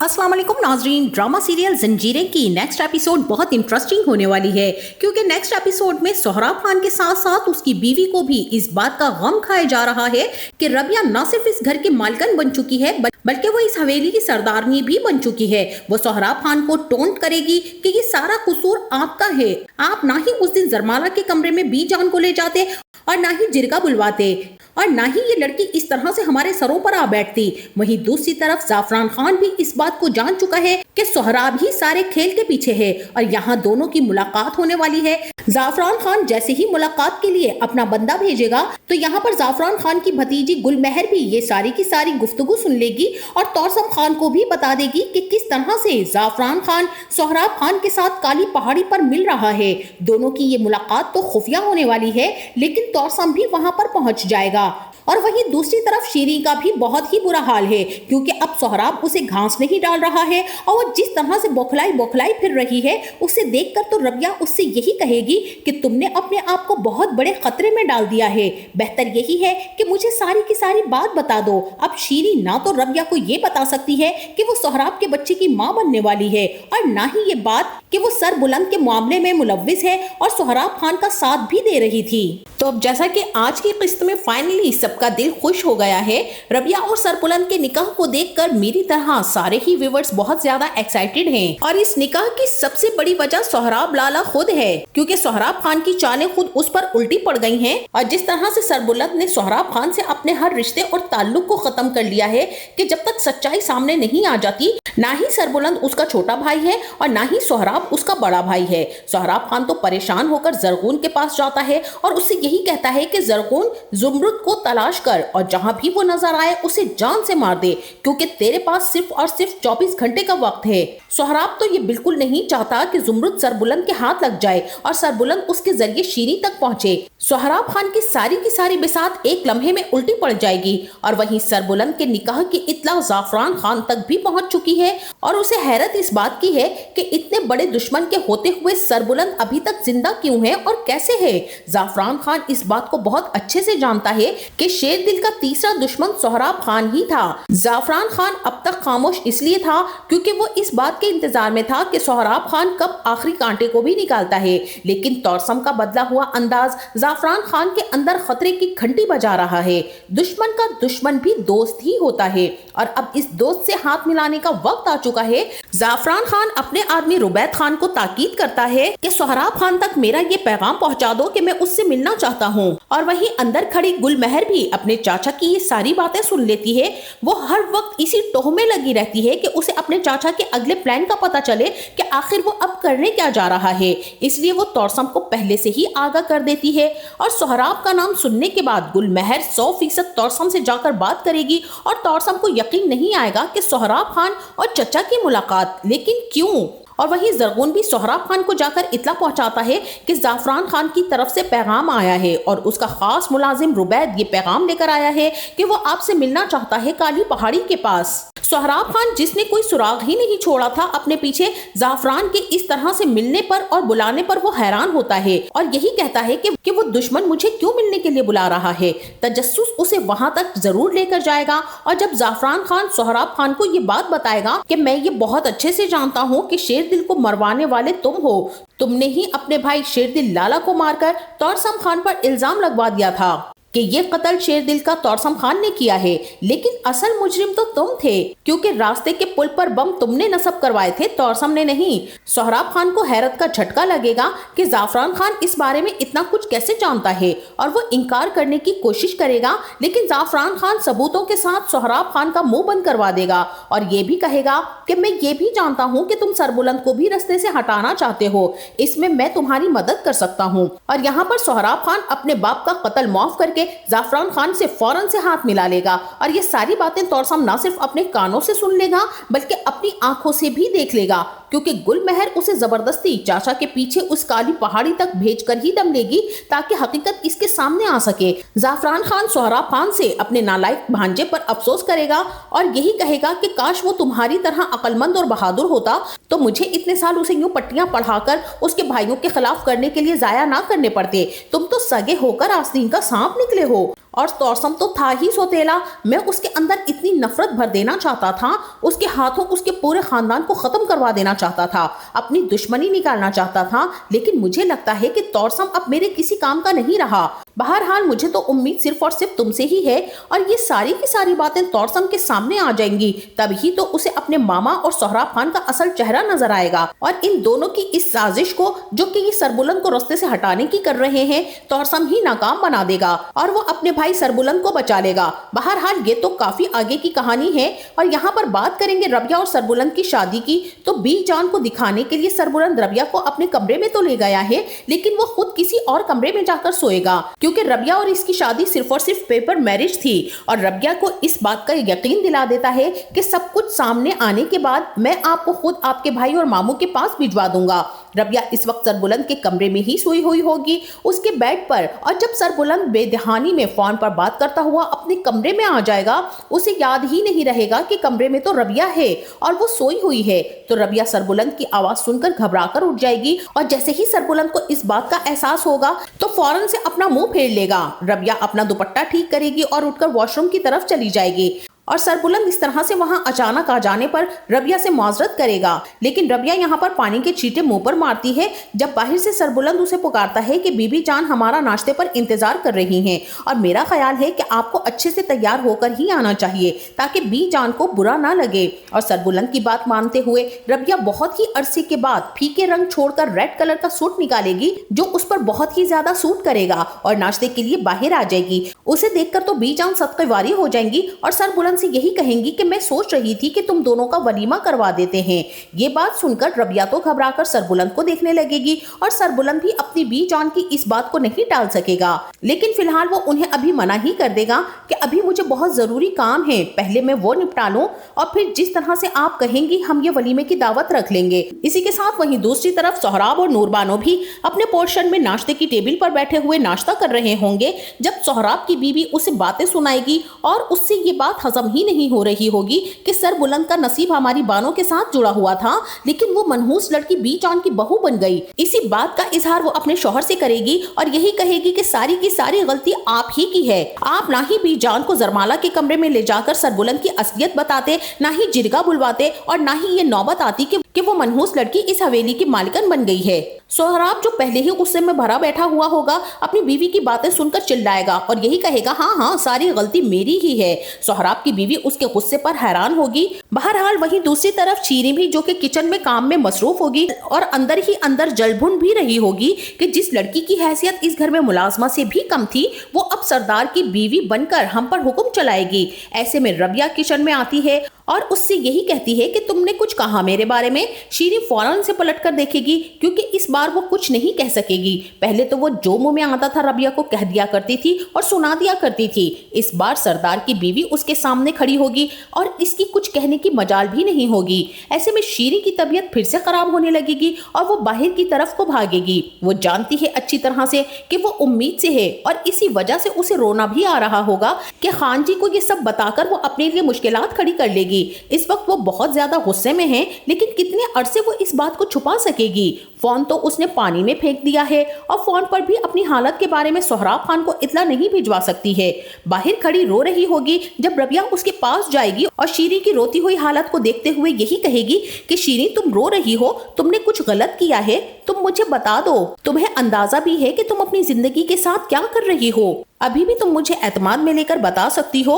अस्सलाम वालेकुम नाजरीन, ड्रामा सीरियल जंजीरें की नेक्स्ट एपिसोड बहुत इंटरेस्टिंग होने वाली है क्योंकि नेक्स्ट एपिसोड में सोहराब खान के साथ साथ उसकी बीवी को भी इस बात का गम खाया जा रहा है कि रबिया न सिर्फ इस घर की मालकन बन चुकी है बल्कि वो इस हवेली की सरदारनी भी बन चुकी है। वो सोहराब खान को टोंट करेगी कि ये सारा कसूर आपका है, आप ना ही उस दिन जरमाला के कमरे में बी जान को ले जाते और ना ही जिरगा बुलवाते और ना ही ये लड़की इस तरह से हमारे सरों पर आ बैठती। वहीं दूसरी तरफ जाफरान खान भी इस बात को जान चुका है कि सोहराब ही सारे खेल के पीछे है और यहाँ दोनों की मुलाकात होने वाली है। जाफरान खान जैसे ही मुलाकात के लिए अपना बंदा भेजेगा तो यहाँ पर जाफरान खान की भतीजी गुलमहर भी ये सारी की सारी गुफ्तगू सुन लेगी और तौसम खान को भी बता देगी कि किस तरह से जाफरान खान सोहराब खान के साथ काली पहाड़ी पर मिल रहा है। दोनों की ये मुलाकात तो खुफिया होने वाली है लेकिन तौसम भी वहां पर पहुंच जाएगा। और वहीं दूसरी तरफ शीरी का भी बहुत ही बुरा हाल है क्योंकि अब सोहराब उसे घास नहीं डाल रहा है और वो जिस तरह से बौखलाई फिर रही है उसे देखकर तो रबिया उससे यही कहेगी कि तुमने अपने आप को बहुत बड़े खतरे में डाल दिया है, बेहतर यही है कि मुझे सारी की सारी बात बता दो। अब शीरी ना तो रबिया को ये बता सकती है कि वो सोहराब के बच्चे की माँ बनने वाली है और ना ही ये बात कि वो सर बुलंद के मामले में मुलव्विस है और सोहराब खान का साथ भी दे रही थी। तो अब जैसा कि आज की किस्त में फाइनली सबका दिल खुश हो गया है, रबिया और सरबुलंद के निकाह को देखकर मेरी तरह सारे ही व्यूअर्स बहुत ज्यादा एक्साइटेड हैं और इस निकाह की सबसे बड़ी वजह सोहराब लाला खुद है क्योंकि सोहराब खान की चालें खुद उस पर उल्टी पड़ गई हैं और जिस तरह से सरबुलंद ने सोहराब खान से अपने हर रिश्ते और ताल्लुक को खत्म कर लिया है कि जब तक सच्चाई सामने नहीं आ जाती ना ही सरबुलंद उसका छोटा भाई है और ना ही सोहराब उसका बड़ा भाई है। सोहराब खान तो परेशान होकर जरगून के पास जाता है और उससे यही कहता है कि जरगून जुमरुद को तलाश कर और जहां भी वो नजर आए उसे जान से मार दे क्योंकि तेरे पास सिर्फ और सिर्फ 24 घंटे का वक्त है। सोहराब तो ये बिल्कुल नहीं चाहता कि जुमरुद सरबुलंद के हाथ लग जाए और सरबुलंद उसके जरिए शीरी तक पहुंचे। सोहराब खान की सारी बिसात एक लम्हे में उल्टी पड़ जाएगी और वहीं सरबुलंद के निकाह की इत्तला जाफरान खान तक भी पहुंच चुकी है और उसे हैरत इस बात की है कि इतने बड़े दुश्मन के होते हुए सरबुलंद अभी तक जिंदा क्यों है और कैसे है। जाफरान खान इस बात को बहुत अच्छे से जानता है कि शेर दिल का तीसरा दुश्मन सोहराब खान ही था। जाफरान खान अब तक खामोश इसलिए था क्योंकि वो इस बात के इंतजार में था कि सोहराब खान कब आखिरी कांटे को भी निकालता है, लेकिन तौसम का बदला हुआ अंदाज जाफरान खान के अंदर खतरे की घंटी बजा रहा है। दुश्मन का दुश्मन भी दोस्त ही होता है और अब इस दोस्त से हाथ मिलाने का वक्त आ चुका है। जाफरान खान अपने आदमी रुबैद खान को ताकीद करता है कि सोहराब खान तक मेरा ये पैगाम पहुंचा दो कि मैं उससे मिलना चाहता हूँ और वहीं अंदर खड़ी गुलमहर भी अपने चाचा की ये सारी बातें सुन लेती है। वो हर वक्त इसी टोह में लगी रहती है कि उसे अपने चाचा के अगले प्लान का पता चले कि आखिर वो अब करने क्या जा रहा है, इसलिए वो तौसम को पहले से ही आगाह कर देती है और सोहराब का नाम सुनने के बाद गुलमहर 100% तौसम से जाकर बात करेगी और तौसम को यकीन नहीं आएगा कि सोहराब खान और चचा की मुलाकात, लेकिन क्यों। और वहीं जरगून भी सोहराब खान को जाकर इत्तला पहुंचाता है कि जाफरान खान की तरफ से पैगाम आया है और उसका खास मुलाजिम रुबैद ये पैगाम लेकर आया है कि वो आपसे मिलना चाहता है काली पहाड़ी के पास। सोहराब खान जिसने कोई सुराग ही नहीं छोड़ा था अपने पीछे, जाफरान के इस तरह से मिलने पर और बुलाने पर वो हैरान होता है और यही कहता है कि वो दुश्मन मुझे क्यों मिलने के लिए बुला रहा है। तजस्सुस उसे वहां तक जरूर लेकर जाएगा और जब जाफरान खान सोहराब खान को ये बात बताएगा कि मैं ये बहुत अच्छे से जानता हूँ कि शेर दिल को मरवाने वाले तुम हो, तुमने ही अपने भाई शेरदिल लाला को मारकर तौसम खान पर इल्जाम लगवा दिया था कि ये कत्ल शेरदिल का तौसम खान ने किया है, लेकिन असल मुजरिम तो तुम थे क्योंकि रास्ते के पुल पर बम तुमने नस्ब करवाए थे, तौसम ने नहीं। सोहराब खान को हैरत का झटका लगेगा कि जाफरान खान इस बारे में इतना कुछ कैसे जानता है और वो इनकार करने की कोशिश करेगा, लेकिन जाफरान खान सबूतों के साथ सोहराब खान का मुंह बंद करवा देगा और ये भी कहेगा कि मैं ये भी जानता हूँ कि तुम सरबुलंद को भी रास्ते से हटाना चाहते हो, इसमें मैं तुम्हारी मदद कर सकता हूँ। और यहाँ पर सोहराब खान अपने बाप का कत्ल माफ करके जाफरान खान से फौरन से हाथ मिला लेगा और ये सारी बातें तौसम ना सिर्फ अपने कानों से सुन लेगा बल्कि अपनी आंखों से भी देख लेगा क्योंकि गुलमहर उसे जबरदस्ती चाचा के पीछे उस काली पहाड़ी तक भेजकर ही दम लेगी ताकि हकीकत इसके सामने आ सके। जाफरान खान सोहराब खान से अपने नालायक भांजे पर अफसोस करेगा और यही कहेगा कि काश वो तुम्हारी तरह अक्लमंद और बहादुर होता तो मुझे इतने साल उसे यूं पट्टियां पढ़ाकर उसके भाइयों के खिलाफ करने के लिए जाया ना करने पड़ते, तुम तो सगे होकर आस्तीन का सांप निकले हो। اور तौसम तो था ही सौतेला। मैं उसके अंदर इतनी नफरत भर देना चाहता था, उसके हाथों उसके पूरे खानदान को खत्म करवा देना चाहता था, अपनी दुश्मनी निकालना चाहता था, लेकिन मुझे लगता है कि तौसम अब मेरे किसी काम का नहीं रहा। बहरहाल मुझे तो उम्मीद सिर्फ और सिर्फ तुमसे ही है, और ये सारी की सारी बातें तौसम के सामने आ जाएंगी, तभी तो उसे अपने मामा और सोहराब खान का असल चेहरा नजर आएगा। और इन दोनों की इस साजिश को, जो कि ये सरबुलंद को रास्ते से हटाने की कर रहे हैं, तौसम ही नाकाम बना देगा और वो अपने भाई सरबुलंद को बचा लेगा। बहरहाल ये तो काफी आगे की कहानी है, और यहाँ पर बात करेंगे रबिया और सरबुलंद की शादी की। तो बी जान को दिखाने के लिए सरबुलंद रबिया को अपने कमरे में तो ले गया है, लेकिन वो खुद किसी और कमरे में जाकर सोएगा, क्योंकि रबिया और इसकी शादी सिर्फ और सिर्फ पेपर मैरिज थी। और रबिया को इस बात का यकीन दिला देता है कि सब कुछ सामने आने के बाद मैं आपको खुद आपके भाई और मामू के पास भिजवा दूंगा। रबिया इस वक्त सरबुलंद के कमरे में ही सोई हुई होगी, उसके बेड पर, और जब सरबुलंद बेदहानी में फोन पर बात करता हुआ अपने कमरे में आ जाएगा, उसे याद ही नहीं रहेगा कि कमरे में तो रबिया है और वो सोई हुई है। तो रबिया सरबुलंद की आवाज सुनकर घबराकर उठ जाएगी, और जैसे ही सरबुलंद को इस बात का एहसास होगा तो फौरन से अपना मुंह फेर लेगा। रबिया अपना दुपट्टा ठीक करेगी और उठकर वॉशरूम की तरफ चली जाएगी, और सरबुलंद इस तरह से वहां अचानक आ जाने पर रबिया से माजरत करेगा, लेकिन रबिया यहाँ पर पानी के छींटे मुंह पर मारती है जब बाहर से सरबुलंद उसे पुकारता है कि बीबी जान हमारा नाश्ते पर इंतजार कर रही हैं, और मेरा ख्याल है कि आपको अच्छे से तैयार होकर ही आना चाहिए ताकि बी जान को बुरा ना लगे। और सरबुलंद की बात मानते हुए रबिया बहुत ही अरसे के बाद फीके रंग छोड़कर रेड कलर का सूट निकालेगी, जो उस पर बहुत ही ज्यादा सूट करेगा, और नाश्ते के लिए बाहर आ जाएगी। उसे देखकर तो बी जान सदक़ेवारी हो जाएंगी और सरबुलंद से यही कहेंगी कि मैं सोच रही थी कि तुम दोनों का वलीमा करवा देते हैं। ये बात सुनकर रबिया तो घबराकर सरबुलंद को देखने लगेगी, और सरबुलंद भी अपनी बी जान की इस बात को नहीं टाल सकेगा, लेकिन फिलहाल वो उन्हें अभी मना ही कर देगा कि अभी मुझे बहुत जरूरी काम है, पहले मैं वो निपटा लूं और फिर जिस तरह से आप कहेंगी हम ये वलीमे की दावत रख लेंगे। इसी के साथ वहीं दूसरी तरफ सोहराब और नूरबानो भी अपने पोर्शन में नाश्ते की टेबल पर बैठे हुए नाश्ता कर रहे होंगे, जब सोहराब की बीवी उसे बातें सुनाएगी और उससे ये बात हजम ही नहीं हो रही होगी कि सरबुलंद का नसीब हमारी बानों के साथ जुड़ा हुआ था, लेकिन वो मनहूस लड़की बी जान की बहू बन गई। इसी बात का इजहार वो अपने शौहर से करेगी और यही कहेगी कि सारी की सारी गलती आप ही की है। आप ना ही बी जान को जरमाला के कमरे में ले जाकर सरबुलंद की असलियत बताते, ना ही जिरगा बुलवाते, और ना ही ये नौबत आती कि वो मनहूस लड़की इस हवेली की मालिकन बन गई है। सोहराब जो पहले ही गुस्से में भरा बैठा हुआ होगा, अपनी बीवी की बातें सुनकर चिल्लाएगा और यही कहेगा हाँ हाँ सारी गलती मेरी ही है। सोहराब की बीवी उसके गुस्से पर हैरान होगी। बहरहाल वहीं दूसरी तरफ शीरी भी, जो कि किचन में काम में मसरूफ होगी और अंदर ही अंदर जलभुन भी रही होगी कि जिस लड़की की हैसियत इस घर में मुलाजमा से भी कम थी, वो अब सरदार की बीवी बनकर हम पर हुक्म चलाएगी। ऐसे में रबिया किचन में आती है और उससे यही कहती है कि तुमने कुछ कहा मेरे बारे में। शीरी फौरन से पलट कर देखेगी, क्योंकि इस बार वो कुछ नहीं कह सकेगी। पहले तो वो जो मुंह में आता था रबिया को कह दिया करती थी और सुना दिया करती थी। इस बार सरदार की बीवी उसके सामने खड़ी होगी और इसकी कुछ कहने की मजाल भी नहीं होगी। ऐसे में शीरी की तबीयत फिर से खराब होने लगेगी और वो बाहर की तरफ को भागेगी। वो जानती है अच्छी तरह से कि वो उम्मीद से है और इसी वजह से उसे रोना भी आ रहा होगा कि खान जी को ये सब बताकर वो अपने लिए मुश्किलात खड़ी कर लेगी। इस वक्त वो बहुत ज्यादा गुस्से में है, लेकिन कितने अरसे वो इस बात को छुपा सकेगी। फोन तो उसने पानी में फेंक दिया है और फोन पर भी अपनी हालत के बारे में सोहराब खान को इतला नहीं भिजवा सकती है। बाहर खड़ी रो रही होगी जब रबिया उसके पास जाएगी और शीरी की रोती हुई हालत को देखते हुए यही कहेगी कि शीरी तुम रो रही हो, तुमने कुछ गलत किया है, तुम मुझे बता दो। तुम्हें अंदाजा भी है कि तुम अपनी जिंदगी के साथ क्या कर रही हो? अभी भी तुम मुझे एतमाद में लेकर बता सकती हो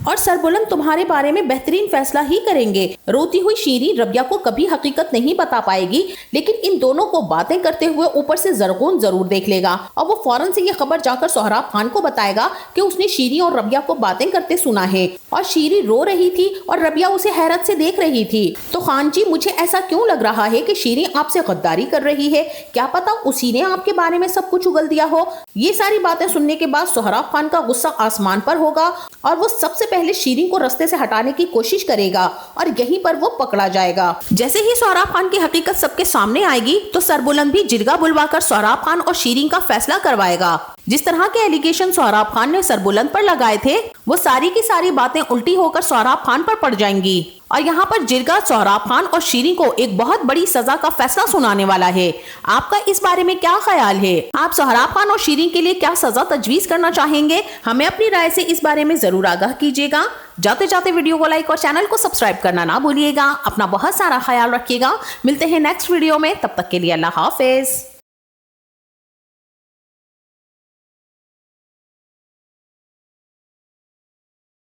और सरबुलंद तुम्हारे बारे में बेहतरीन फैसला ही करेंगे। रोती हुई शीरी रबिया को कभी हकीकत नहीं बता पाएगी, लेकिन इन दोनों को बातें करते हुए ऊपर से जरगून जरूर देख लेगा और वो फौरन से ये खबर जाकर सोहराब खान को बताएगा कि उसने शीरी और रबिया को बातें करते सुना है और शीरी रो रही थी और रबिया उसे हैरत से देख रही थी। तो खान जी, मुझे ऐसा क्यों लग रहा है कि शीरी आपसे गद्दारी कर रही है? क्या पता उसी ने आपके बारे में सब कुछ उगल दिया हो। ये सारी बातें सुनने के बाद सोहराब खान का गुस्सा आसमान पर होगा और वो सबसे पहले शीरी को रास्ते से हटाने की कोशिश करेगा और यहीं पर वो पकड़ा जाएगा। जैसे ही सोहराब खान की हकीकत सबके सामने आएगी तो सरबुलंद भी जिरगा बुलवाकर सोहराब खान और शीरी का फैसला करवाएगा। جس طرح کے ایلیگیشن سہراب خان نے سربلند پر لگائے تھے وہ ساری کی ساری باتیں الٹی ہو کر سہراب خان پر پڑ جائیں گی، اور یہاں پر جرگہ سہراب خان اور شیریں کو ایک بہت بڑی سزا کا فیصلہ سنانے والا ہے۔ آپ کا اس بارے میں کیا خیال ہے؟ آپ سہراب خان اور شیریں کے لیے کیا سزا تجویز کرنا چاہیں گے؟ ہمیں اپنی رائے سے اس بارے میں ضرور آگاہ کیجیے گا۔ جاتے جاتے ویڈیو کو لائک اور چینل کو سبسکرائب کرنا نہ بھولیے گا۔ اپنا بہت سارا خیال رکھیے گا۔ ملتے ہیں نیکسٹ ویڈیو میں، تب تک کے لیے اللہ حافظ۔